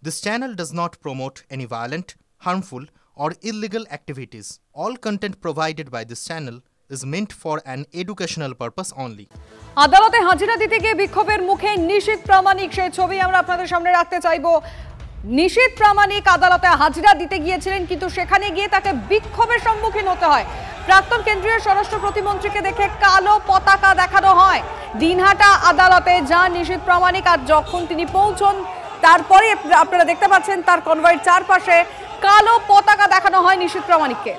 This channel does not promote any violent, harmful, or illegal activities. All content provided by this channel is meant for an educational purpose only. আদালতে হাজিরা দিতে গিয়ে বিক্ষোভের মুখে নিশীথ প্রামাণিক সেই ছবি আমরা আপনাদের সামনে রাখতে চাইবো। নিশীথ প্রামাণিক আদালতে হাজিরা দিতে গিয়েছিলেন, কিন্তু সেখানে গিয়ে তাকে বিক্ষোভের সম্মুখীন হতে হয়। প্রাক্তন কেন্দ্রীয় স্বরাষ্ট্র প্রতিমন্ত্রীকে দেখে কালো পতাকা দেখানো হয়। দিনহাটা আদালতে যান নিশীথ প্রামাণিক, আর যখন তিনি পৌঁছন তারপরে আপনারা দেখতে পাচ্ছেন তার কনভয়ের চারপাশে কালো পতাকা দেখানো হয় নিশীথ প্রামাণিককে।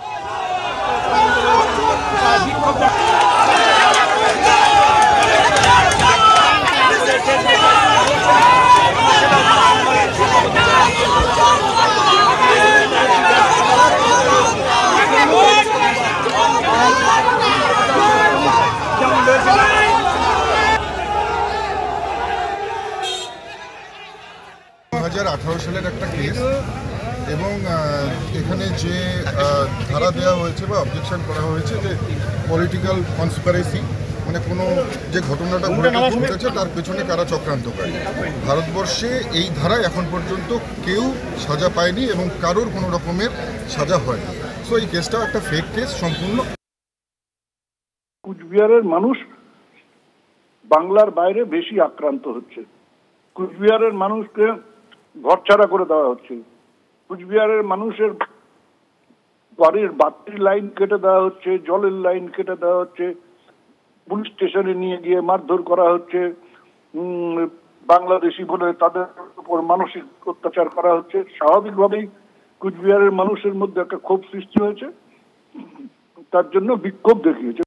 সালের একটা কেস এবং এখানে যে ধারা দেওয়া হয়েছে বা অবজেকশন করা হয়েছে যে পলিটিক্যাল কনস্পিরেসি, মানে কোনো যে ঘটনাটা ঘটেছে তার পেছনে কারা চক্রান্তকারী। ভারতবর্ষে এই ধারায় এখন পর্যন্ত কেউ সাজা পায়নি এবং কারোর কোনো রকমের সাজা হয়নি। সো এই কেসটাও একটা ফেক কেস সম্পূর্ণ। কুচবিহারের মানুষ বাংলার বাইরে বেশি আক্রান্ত হচ্ছে। কুচবিহারের মানুষকে ঘরছাড়া করে দেওয়া হচ্ছে। কুচবিহারের মানুষের বাড়ির বাতির লাইন কেটে দেওয়া হচ্ছে, জলের লাইন কেটে দেওয়া হচ্ছে, পুলিশ স্টেশনে নিয়ে গিয়ে মারধর করা হচ্ছে, বাংলাদেশি বলে তাদের উপর মানসিক অত্যাচার করা হচ্ছে। স্বাভাবিকভাবেই কুচবিহারের মানুষের মধ্যে একটা ক্ষোভ সৃষ্টি হয়েছে, তার জন্য বিক্ষোভ দেখিয়েছে।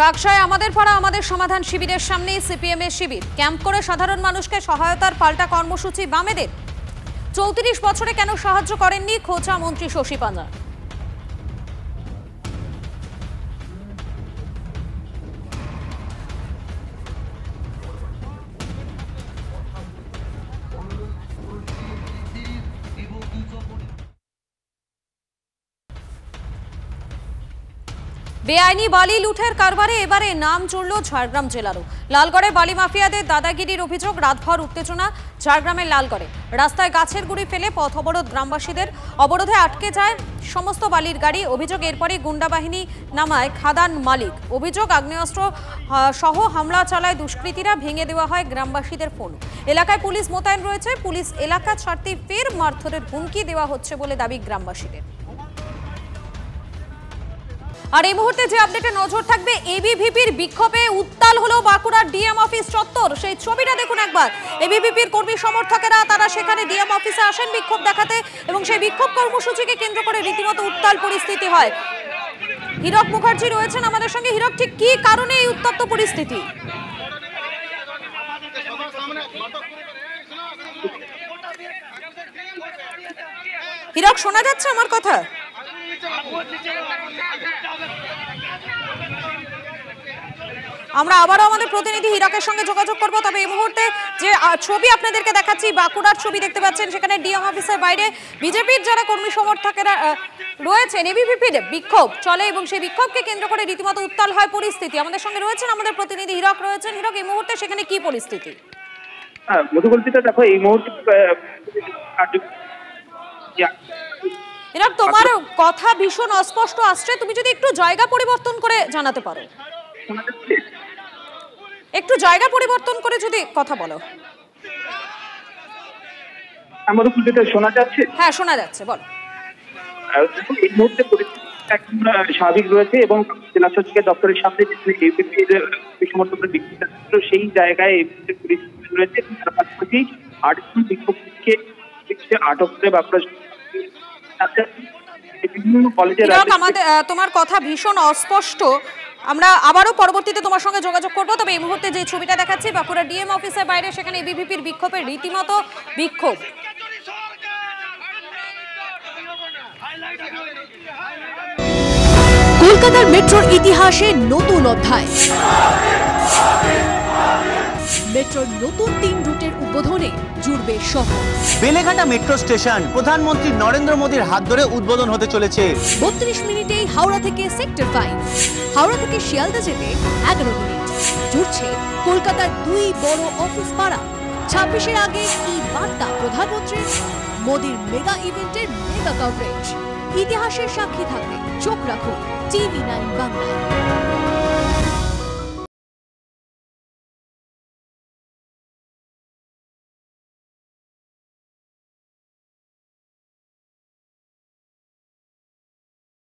কাকসায় আমাদের পাড়া আমাদের সমাধান শিবিরের সামনে সিপিএম এর শিবির ক্যাম্প করে সাধারণ মানুষকে সহায়তার পাল্টা কর্মসূচি বামেদের। 34 বছরে কেন সাহায্য করেননি খোঁচা মন্ত্রী শশী পাঞ্জা। বেআইনি বালি লুঠের কারবারে এবারে নাম চড়ল ঝাড়গ্রাম জেলারও। লালগড়ে বালি মাফিয়াদের দাদাগিরির অভিযোগ, রাতভর উত্তেজনা ঝাড়গ্রামের লালগড়ে। রাস্তায় গাছের গুঁড়ি ফেলে পথ অবরোধ গ্রামবাসীদের, অবরোধে আটকে যায় সমস্ত বালির গাড়ি। অভিযোগ এরপরই গুন্ডা বাহিনী নামায় খাদান মালিক। অভিযোগ আগ্নেয়াস্ত্র সহ হামলা চালায় দুষ্কৃতীরা, ভেঙে দেওয়া হয় গ্রামবাসীদের ফোন। এলাকায় পুলিশ মোতায়েন রয়েছে, পুলিশ এলাকা ছাড়তে ফের মারধরের হুমকি দেওয়া হচ্ছে বলে দাবি গ্রামবাসীদের। আর এই মুহূর্তে যে আপডেটে নজর থাকবে, এবিভিপির বিক্ষোভে উত্তাল হলো বাঁকুড়ার ডিএম অফিস চত্বর। সেই ছবিটা দেখুন একবার। এবিভিপির কর্মী সমর্থকেরা তারা সেখানে ডিএম অফিসে আসেন বিক্ষোভ দেখাতে, এবং সেই বিক্ষোভ কর্মসূচিকে কেন্দ্র করে রীতিমতো উত্তাল পরিস্থিতি হয়। হীরক মুখার্জি রয়েছেন আমাদের সঙ্গে। হীরক, ঠিক কি কারণে এই উত্তপ্ত পরিস্থিতি? হীরক, শোনা যাচ্ছে আমার কথা? আমরা আবারও আমাদের প্রতিনিধি হীরকের সঙ্গে যোগাযোগ করব। তবে এই মুহূর্তে যে ছবি আপনাদেরকে দেখাচ্ছি, বাঁকুড়ার ছবি দেখতে পাচ্ছেন, সেখানে ডিএম অফিসের বাইরে বিজেপির যারা কর্মী সমর্থকেরা রয়েছেন, এবিভিপির বিক্ষোভ চলে এবং সেই বিক্ষোভকে কেন্দ্র করে রীতিমতো উত্তাল হয় পরিস্থিতি। আমাদের সঙ্গে রয়েছেন আমাদের প্রতিনিধি হীরক রয়েছেন। হীরক, এই মুহূর্তে সেখানে কি পরিস্থিতি? মধুকল্পিতা, দেখো এই মুহূর্তে হীরক, তোমার কথা ভীষণ অস্পষ্ট আসছে, তুমি যদি একটু জায়গা পরিবর্তন করে জানাতে পারো। একটু জায়গা পরিবর্তন করে যদি কথা বলো। শোনা যাচ্ছে? হ্যাঁ, শোনা যাচ্ছে, বলো। এই মুহূর্তে পরিস্থিতি একদম স্বাভাবিক রয়েছে এবং জেলা সচিবের দপ্তরের সামনে সমর্থকরা বিক্ষোভ, সেই জায়গায় পরিস্থিতি রয়েছে। তার পাশাপাশি 8জন বিক্ষোভকে আটক করে বাঁকুড়া বিভিন্ন কলেজে। তোমার কথা ভীষণ অস্পষ্ট, আমরা আবারও পরবর্তীতে তোমার সঙ্গে যোগাযোগ করবো। তবে এই মুহূর্তে যে ছবিটা দেখাচ্ছি বাঁকুড়া ডিএম অফিসের বাইরে, সেখানে এবিভিপির বিক্ষোভের রীতিমতো বিক্ষোভ। কলকাতার মেট্রোর ইতিহাসে নতুন অধ্যায়। মেট্রোর নতুন 3 রুটের উদ্বোধনে জুড়বে শহর। বেলেঘাটা মেট্রো স্টেশন প্রধানমন্ত্রী নরেন্দ্র মোদীর হাত ধরে উদ্বোধন হতে চলেছে। 32 মিনিটেই হাওড়া থেকে সেক্টর 5, হাওড়া থেকে শিয়ালদা যেতে 11 মিনিট। জুড়ছে কলকাতার 2 বড় অফিস পাড়া, 26-এর আগে কি বার্তা প্রধানমন্ত্রীর? মোদির মেগা ইভেন্টের মেগা কভারেজ। ইতিহাসের সাক্ষী থাকবে। চোখ রাখুন TV9 বাংলায়।